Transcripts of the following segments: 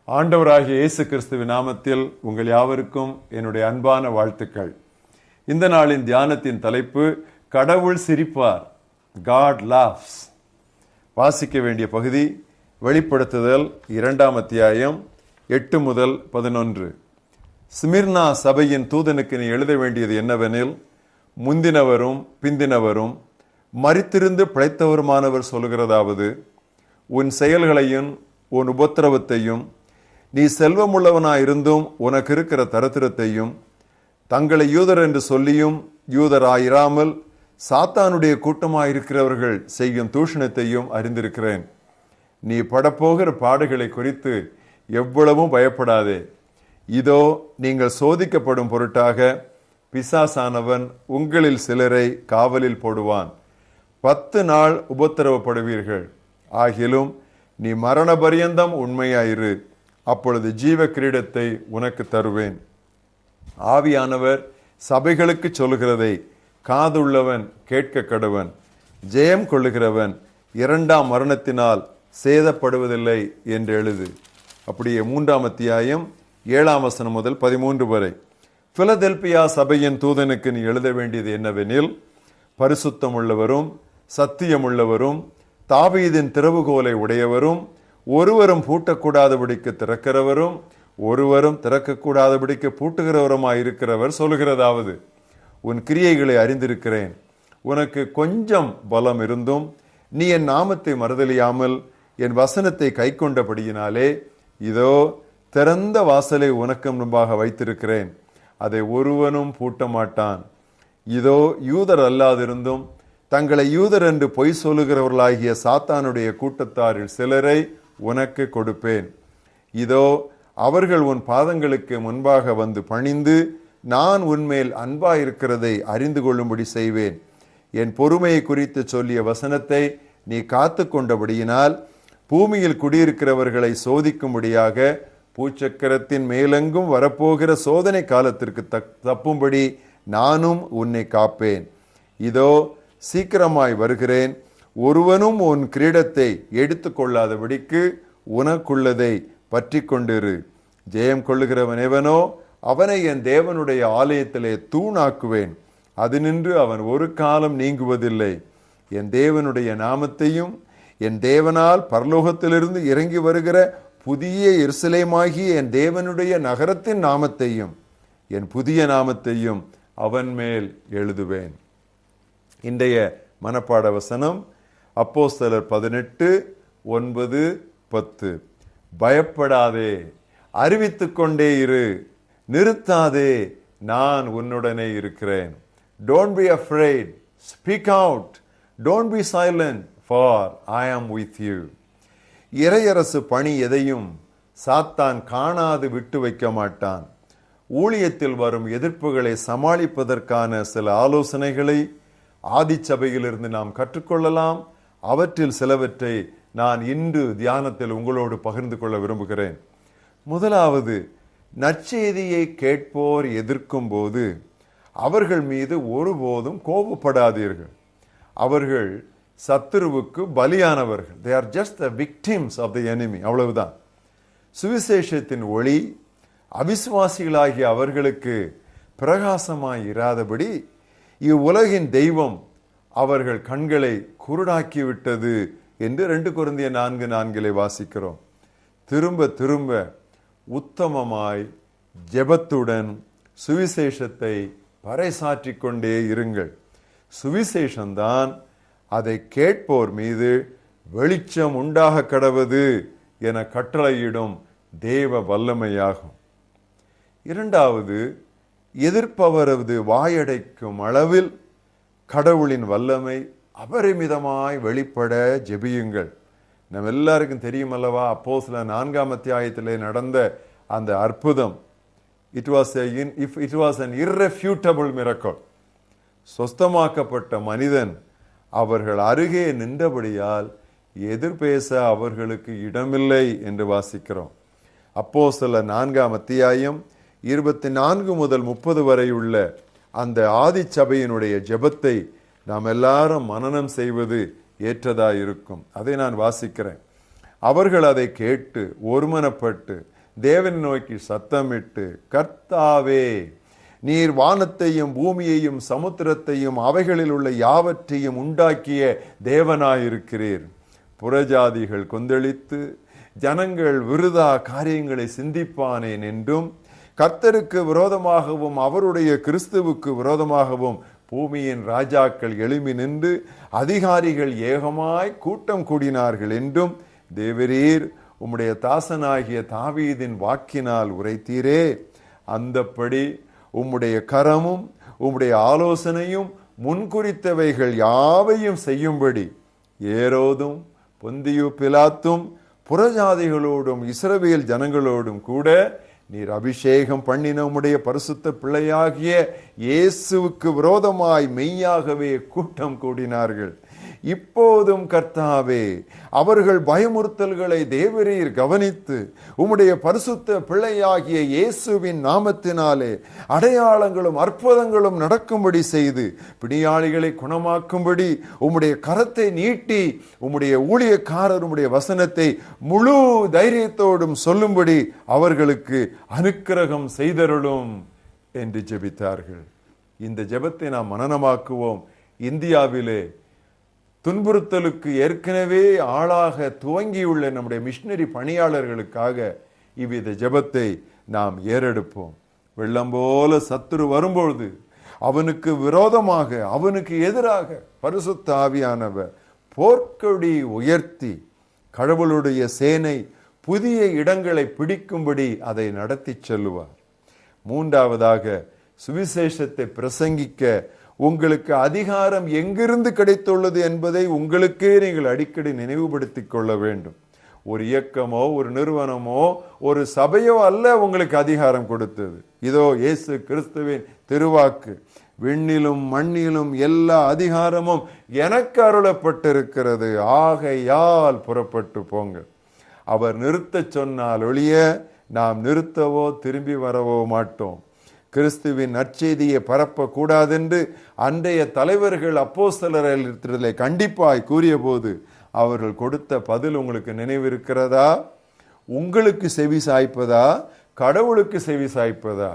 ஆண்டவராகிய இயேசு கிறிஸ்துவின் நாமத்தில் உங்கள் யாவருக்கும் என்னுடைய அன்பான வாழ்த்துக்கள். இந்த நாளின் தியானத்தின் தலைப்பு கடவுள் சிரிப்பார். God laughs. வாசிக்க வேண்டிய பகுதி வெளிப்படுத்துதல் 2 அத்தியாயம் 8 முதல் 11. ஸ்மிர்னா சபையின் தூதனுக்கு நீ எழுத வேண்டியது என்னவெனில், முந்தினவரும் பிந்தினவரும் மரித்திருந்து பிழைத்தவருமானவர் சொல்கிறதாவது, உன் செயல்களையும் உன் உபத்திரவத்தையும் நீ செல்வமுள்ளவனாயிருந்தும் உனக்கு இருக்கிற தரித்திரத்தையும் தங்களை யூதர் என்று சொல்லியும் யூதராயிராமல் சாத்தானுடைய கூட்டமாயிருக்கிறவர்கள் செய்யும் தூஷணத்தையும் அறிந்திருக்கிறேன். நீ படப்போகிற பாடுகளை குறித்து எவ்வளவும் பயப்படாதே. இதோ நீங்கள் சோதிக்கப்படும் பொருட்டாக பிசாசானவன் உங்களில் சிலரை காவலில் போடுவான். 10 நாள் உபத்திரவப்படுவீர்கள். ஆகிலும் நீ மரண பரியந்தம் உண்மையாயிரு, அப்பொழுது ஜீவ கிரீடத்தை உனக்கு தருவேன். ஆவியானவர் சபைகளுக்கு சொல்லுகிறதை காதுள்ளவன் கேட்க கடவன். ஜெயம் கொள்ளுகிறவன் 2ஆம் மரணத்தினால் சேதப்படுவதில்லை என்று எழுது. அப்படியே 3 அத்தியாயம் 7 வசனம் முதல் 13 வரை. பிலதெல்பியா சபையின் தூதனுக்கு நீ எழுத வேண்டியது என்னவெனில், பரிசுத்தம் உள்ளவரும் சத்தியமுள்ளவரும் தாவீதின் திறவுகோலை உடையவரும் ஒருவரும் பூட்டக்கூடாதபடிக்கு திறக்கிறவரும் ஒருவரும் திறக்கக்கூடாதபடிக்கு பூட்டுகிறவருமாயிருக்கிறவர் சொல்லுகிறதாவது, உன் கிரியைகளை அறிந்திருக்கிறேன். உனக்கு கொஞ்சம் பலம் இருந்தும் நீ என் நாமத்தை மறுதலியாமல் என் வசனத்தை கை கொண்டபடியினாலே இதோ திறந்த வாசலை உனக்கு முன்பாக வைத்திருக்கிறேன், அதை ஒருவனும் பூட்ட மாட்டான். இதோ யூதர் அல்லாதிருந்தும் தங்களை யூதர் என்று பொய் சொல்லுகிறவர்களாகிய சாத்தானுடைய கூட்டத்தாரில் சிலரை உனக்கு கொடுப்பேன். இதோ அவர்கள் உன் பாதங்களுக்கு முன்பாக வந்து பணிந்து நான் உன்மேல் அன்பாயிருக்கிறதை அறிந்து கொள்ளும்படி செய்வேன். என் பொறுமையை குறித்து சொல்லிய வசனத்தை நீ காத்து கொண்டபடியினால் பூமியில் குடியிருக்கிறவர்களை சோதிக்கும்படியாக பூச்சக்கரத்தின் மேலெங்கும் வரப்போகிற சோதனை காலத்திற்கு தப்பும்படி நானும் உன்னை காப்பேன். இதோ சீக்கிரமாய் வருகிறேன். ஒருவனும் உன் கிரீடத்தை எடுத்து கொள்ளாதபடிக்கு உனக்குள்ளதை பற்றி கொண்டிரு. ஜெயம் கொள்ளுகிறவன் எவனோ அவனை என் தேவனுடைய ஆலயத்திலே தூணாக்குவேன், அது நின்று அவன் ஒரு காலம் நீங்குவதில்லை. என் தேவனுடைய நாமத்தையும் என் தேவனால் பரலோகத்திலிருந்து இறங்கி வருகிற புதிய எருசலேமாகிய என் தேவனுடைய நகரத்தின் நாமத்தையும் என் புதிய நாமத்தையும் அவன் மேல் எழுதுவேன். இன்றைய மனப்பாட வசனம் அப்போஸ்தலர் 18:9-10. பயப்படாதே, அறிவித்துக் கொண்டே இரு, நிறுத்தாதே, நான் உன்னுடனே இருக்கிறேன். Don't be afraid, speak out, don't be silent, for I am with you. இறையரசு பணி எதையும் சாத்தான் காணாது விட்டு வைக்க மாட்டான். ஊழியத்தில் வரும் எதிர்ப்புகளை சமாளிப்பதற்கான சில ஆலோசனைகளை ஆதிச்சபையிலிருந்து நாம் கற்றுக்கொள்ளலாம். அவற்றில் சிலவற்றை நான் இன்று தியானத்தில் உங்களோடு பகிர்ந்து கொள்ள விரும்புகிறேன். முதலாவது, நற்செய்தியை கேட்போர் எதிர்க்கும் போது அவர்கள் மீது ஒருபோதும் கோபப்படாதீர்கள். அவர்கள் சத்துருவுக்கு பலியானவர்கள். They are just the victims of the enemy. அவ்வளவுதான். சுவிசேஷத்தின் ஒளி அவிசுவாசிகளாகிய அவர்களுக்கு பிரகாசமாய் இராதபடி இவ்வுலகின் தெய்வம் அவர்கள் கண்களை குருடாக்கிவிட்டது என்று 2 கொரிந்தியர் 4:4 வாசிக்கிறோம். திரும்ப திரும்ப உத்தமமாய் ஜெபத்துடன் சுவிசேஷத்தை பறைசாற்றிக் கொண்டே இருங்கள். சுவிசேஷம்தான் அதை கேட்போர் மீது வெளிச்சம் உண்டாக கடவது என கட்டளையிடும் தேவ வல்லமையாகும். இரண்டாவது, எதிர்ப்பவரது வாயடைக்கும் அளவில் கடவுளின் வல்லமை அபரிமிதமாய் வெளிப்பட ஜெபியுங்கள். நம்ம எல்லாருக்கும் தெரியும் அல்லவா, அப்போஸ்தலர் 4 அத்தியாயத்திலே நடந்த அந்த அற்புதம். It was an irrefutable miracle. சொஸ்தமாக்கப்பட்ட மனிதன் அவர்கள் அருகே நின்றபடியால் எதிர்பேச அவர்களுக்கு இடமில்லை என்று வாசிக்கிறோம். அப்போஸ்தலர் 4 அத்தியாயம் 24 முதல் 30 வரை உள்ள அந்த ஆதிச்சபையினுடைய ஜெபத்தை நாம் எல்லாரும் மனனம் செய்வது ஏற்றதாயிருக்கும். அதை நான் வாசிக்கிறேன். அவர்கள் அதை கேட்டு ஒருமனப்பட்டு தேவனை நோக்கி சத்தமிட்டு, கர்த்தாவே, நீர் வானத்தையும் பூமியையும் சமுத்திரத்தையும் அவைகளில் உள்ள யாவற்றையும் உண்டாக்கிய தேவனாயிருக்கிறீர். புறஜாதிகள் கொந்தளித்து ஜனங்கள் விருதா காரியங்களை சிந்திப்பானேன் என்றும், கர்த்தருக்கு விரோதமாகவும் அவருடைய கிறிஸ்துவுக்கு விரோதமாகவும் பூமியின் ராஜாக்கள் எழும்பி நின்று அதிகாரிகள் ஏகமாய் கூட்டம் கூடினார்கள் என்றும் தேவரீர் உம்முடைய தாசனாகிய தாவீதின் வாக்கினால் உரைத்தீரே. அந்தப்படி உம்முடைய கரமும் உம்முடைய ஆலோசனையும் முன்குறித்தவைகள் யாவையும் செய்யும்படி ஏரோதும் பொந்தியு பிலாத்தும் புறஜாதிகளோடும் இஸ்ரவேல் ஜனங்களோடும் கூட நீர் அபிஷேகம் பண்ணின உம்முடைய பரிசுத்த பிள்ளையாகிய இயேசுவுக்கு விரோதமாய் மெய்யாகவே கூட்டம் கூடினார்கள். இப்போதும் கர்த்தாவே, அவர்கள் பயமுறுத்தல்களை தேவரீர் கவனித்து உம்முடைய பரிசுத்த பிள்ளையாகிய இயேசுவின் நாமத்தினாலே அடையாளங்களும் அற்புதங்களும் நடக்கும்படி செய்து பிணியாளிகளை குணமாக்கும்படி உம்முடைய கரத்தை நீட்டி உம்முடைய ஊழியக்காரர் உம்முடைய வசனத்தை முழு தைரியத்தோடும் சொல்லும்படி அவர்களுக்கு அனுக்கிரகம் செய்தருளும் என்று ஜெபித்தார்கள். இந்த ஜெபத்தை நாம் மனனமாக்குவோம். இந்தியாவிலே துன்புறுத்தலுக்கு ஏற்கனவே ஆளாக துவங்கியுள்ள நம்முடைய மிஷனரி பணியாளர்களுக்காக இவ்வித ஜெபத்தை நாம் ஏறெடுப்போம். வெள்ளம் போல சத்துரு வரும்பொழுது அவனுக்கு விரோதமாக, அவனுக்கு எதிராக பரிசுத்த ஆவியானவர் போர்க்கொடி உயர்த்தி கடவுளுடைய சேனை புதிய இடங்களை பிடிக்கும்படி அதை நடத்தி செல்லுவார். மூன்றாவதாக, சுவிசேஷத்தை பிரசங்கிக்க உங்களுக்கு அதிகாரம் எங்கிருந்து கிடைத்துள்ளது என்பதை உங்களுக்கே நீங்கள் அடிக்கடி நினைவுபடுத்திக் கொள்ள வேண்டும். ஒரு இயக்கமோ ஒரு நிறுவனமோ ஒரு சபையோ அல்ல உங்களுக்கு அதிகாரம் கொடுத்தது. இதோ இயேசு கிறிஸ்துவின் திருவாக்கு, விண்ணிலும் மண்ணிலும் எல்லா அதிகாரமும் எனக்கு அருளப்பட்டிருக்கிறது, ஆகையால் புறப்பட்டு போங்கள். அவர் நிறுத்த சொன்னால் ஒழிய நாம் நிறுத்தவோ திரும்பி வரவோ மாட்டோம். கிறிஸ்துவின் நற்செய்தியை பரப்ப கூடாதென்று அன்றைய தலைவர்கள் அப்போஸ்தலரிடத்திலே கண்டிப்பாய் கூறிய போது அவர்கள் கொடுத்த பதில் உங்களுக்கு நினைவிருக்கிறதா? உங்களுக்கு செவி சாய்ப்பதா, கடவுளுக்கு செவி சாய்ப்பதா?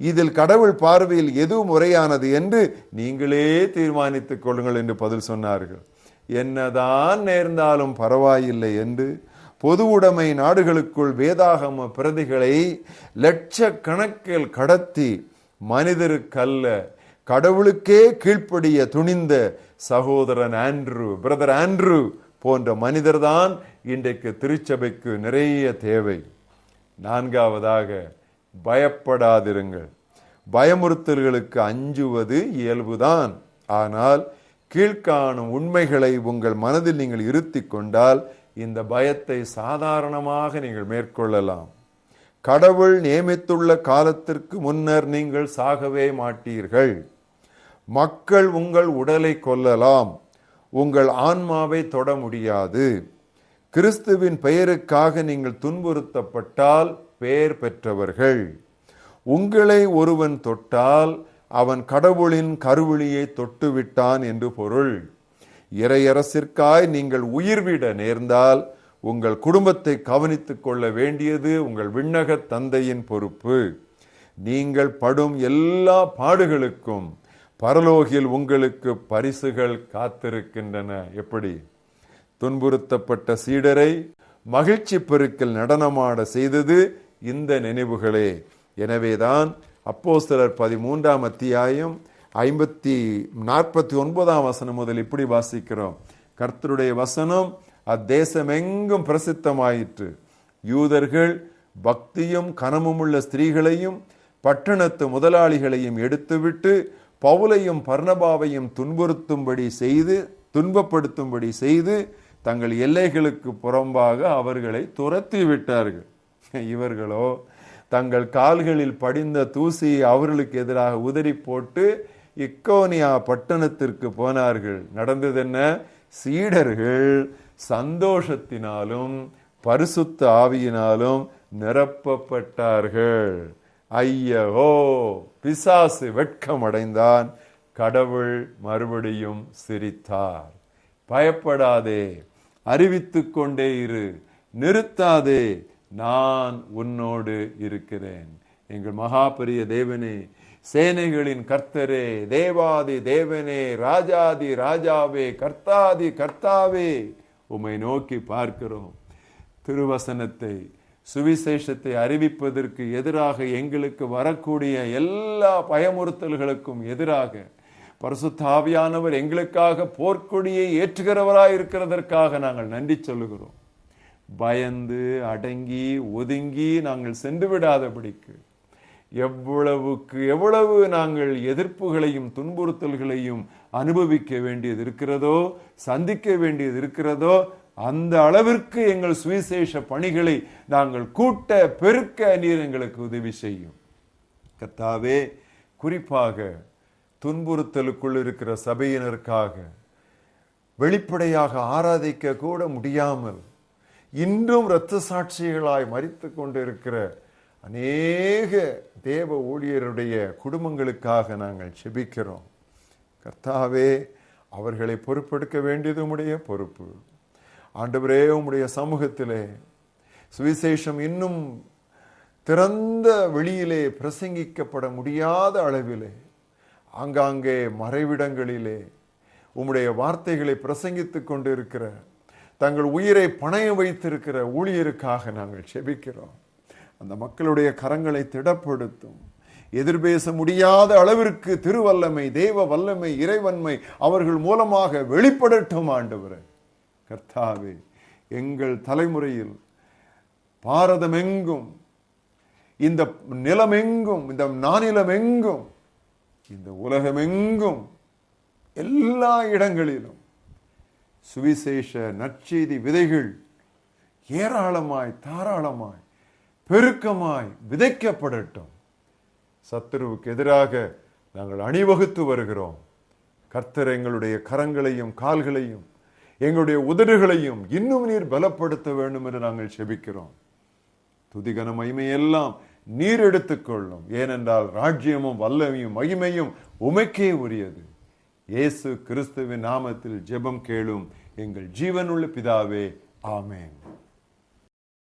இதில் கடவுள் பார்வையில் எது முறையானது என்று நீங்களே தீர்மானித்துக் கொள்ளுங்கள் என்று பதில் சொன்னார்கள். என்னதான் நேர்ந்தாலும் பரவாயில்லை என்று பொது உடைமை நாடுகளுக்குள் வேதாகம பிரதிகளை லட்சக்கணக்கில் கடத்தி மனிதருக்கல்ல கடவுளுக்கே கீழ்ப்படிய துணிந்த சகோதரன் ஆண்ட்ரூ, பிரதர் ஆண்ட்ரூ போன்ற மனிதர்தான் இன்றைக்கு திருச்சபைக்கு நிறைய தேவை. நான்காவதாக, பயப்படாதிருங்கள். பயமுறுத்தல்களுக்கு அஞ்சுவது இயல்புதான். ஆனால் கீழ்காணும் உண்மைகளை உங்கள் மனதில் நீங்கள் இருத்தி கொண்டால் இந்த பயத்தை சாதாரணமாக நீங்கள் மேற்கொள்ளலாம். கடவுள் நியமித்துள்ள காலத்திற்கு முன்னர் நீங்கள் சாகவே மாட்டீர்கள். மக்கள் உங்கள் உடலை கொல்லலாம், உங்கள் ஆன்மாவை தொட முடியாது. கிறிஸ்துவின் பெயருக்காக நீங்கள் துன்புறுத்தப்பட்டால் பெயர் பெற்றவர்கள். உங்களை ஒருவன் தொட்டால் அவன் கடவுளின் கருவிழியை தொட்டுவிட்டான் என்று பொருள். இறையரசிற்காய் நீங்கள் உயிர்விட நேர்ந்தால் உங்கள் குடும்பத்தை கவனித்துக் கொள்ள வேண்டியது உங்கள் விண்ணக தந்தையின் பொறுப்பு. நீங்கள் படும் எல்லா பாடுகளுக்கும் பரலோகில் உங்களுக்கு பரிசுகள் காத்திருக்கின்றன. எப்படி? துன்புறுத்தப்பட்ட சீடரை மகிழ்ச்சி பெருக்கில் நடனமாட செய்தது இந்த நினைவுகளே. எனவேதான் அப்போஸ்தலர் 13ஆம் அத்தியாயம் 49 வசனம் முதல் இப்படி வாசிக்கிறோம். கர்த்தருடைய வசனம் அத்தேசமெங்கும் பிரசித்தமாயிற்று. யூதர்கள் பக்தியும் கனமுமுள்ள ஸ்திரீகளையும் பட்டணத்து முதலாளிகளையும் எடுத்துவிட்டு பவுலையும் பர்னபாவையும் துன்பப்படுத்தும்படி செய்து தங்கள் எல்லைகளுக்கு புறம்பாக அவர்களை துரத்தி விட்டார்கள். இவர்களோ தங்கள் கால்களில் படிந்த தூசியை அவர்களுக்கு எதிராக உதறி போட்டு இக்கோனியா பட்டணத்திற்கு போனார்கள். நடந்தது என்ன? சீடர்கள் சந்தோஷத்தினாலும் பரிசுத்த ஆவியினாலும் நிரப்பப்பட்டார்கள். ஐயோ, பிசாசு வெட்கம் அடைந்தான், கடவுள் மறுபடியும் சிரித்தார். பயப்படாதே, அறிவித்துக் கொண்டே இரு, நிறுத்தாதே, நான் உன்னோடு இருக்கிறேன். எங்கள் மகா பெரிய தேவனே, சேனைகளின் கர்த்தரே, தேவாதி தேவனே, ராஜாதி ராஜாவே, கர்த்தாதி கர்த்தாவே, உம்மை நோக்கி பார்க்கிறோம். திருவசனத்தை, சுவிசேஷத்தை அறிவிப்பதற்கு எதிராக எங்களுக்கு வரக்கூடிய எல்லா பயமுறுத்தல்களுக்கும் எதிராக பரிசுத்த ஆவியானவர் எங்களுக்காக போர்க்கொடியை ஏற்றுகிறவராய் இருக்கிறதற்காக நாங்கள் நன்றி சொல்லுகிறோம். பயந்து அடங்கி ஒதுங்கி நாங்கள் சென்று விடாதபடிக்கு எவ்வளவு நாங்கள் எதிர்ப்புகளையும் துன்புறுத்தல்களையும் அனுபவிக்க வேண்டியது இருக்கிறதோ, சந்திக்க வேண்டியது இருக்கிறதோ, அந்த அளவிற்கு எங்கள் சுவிசேஷ பணிகளை நாங்கள் கூட்ட பெருக்க நீர் எங்களுக்கு உதவி செய்யும். கர்த்தாவே, குறிப்பாக துன்புறுத்தலுக்குள் இருக்கிற சபையினருக்காக வெளிப்படையாக ஆராதிக்க கூட முடியாமல் இன்றும் இரத்த சாட்சிகளாய் மரித்து கொண்டிருக்கிற அநேக தேவ ஊழியருடைய குடும்பங்களுக்காக நாங்கள் செபிக்கிறோம். கர்த்தாவே, அவர்களை பொறுப்பெடுக்க வேண்டியது உம்முடைய பொறுப்பு. ஆண்டவரே, உம்முடைய சமூகத்திலே சுவிசேஷம் இன்னும் திறந்த வெளியிலே பிரசங்கிக்கப்பட முடியாத அளவிலே ஆங்காங்கே மறைவிடங்களிலே உம்முடைய வார்த்தைகளை பிரசங்கித்துக் கொண்டிருக்கிற, தங்கள் உயிரை பணயம் வைத்திருக்கிற ஊழியருக்காக நாங்கள் செபிக்கிறோம். அந்த மக்களுடைய கரங்களை திடப்படுத்தும். எதிர்பேச முடியாத அளவிற்கு திருவல்லமை, தேவ வல்லமை, இறைவன்மை அவர்கள் மூலமாக வெளிப்படட்டும். ஆண்டவரே கர்த்தாவே, எங்கள் தலைமுறையில் பாரதமெங்கும், இந்த நிலமெங்கும், இந்த நானிலமெங்கும், இந்த உலகமெங்கும், எல்லா இடங்களிலும் சுவிசேஷ நற்செய்தி விதைகள் ஏராளமாய் தாராளமாய் பெருக்கமாய் விதைக்கப்படட்டும். சத்துருவுக்கு எதிராக நாங்கள் அணிவகுத்து வருகிறோம். கர்த்தர் எங்களுடைய கரங்களையும் கால்களையும் எங்களுடைய உதடுகளையும் இன்னும் நீர் பலப்படுத்த வேண்டும் என்று நாங்கள் செபிக்கிறோம். துதிகன மகிமையெல்லாம் நீர் எடுத்துக்கொள்ளும். ஏனென்றால் ராஜ்யமும் வல்லமையும் மகிமையும் உமக்கே உரியது. இயேசு கிறிஸ்துவின் நாமத்தில் ஜெபம் கேளும் எங்கள் ஜீவனுள்ள பிதாவே, ஆமென்.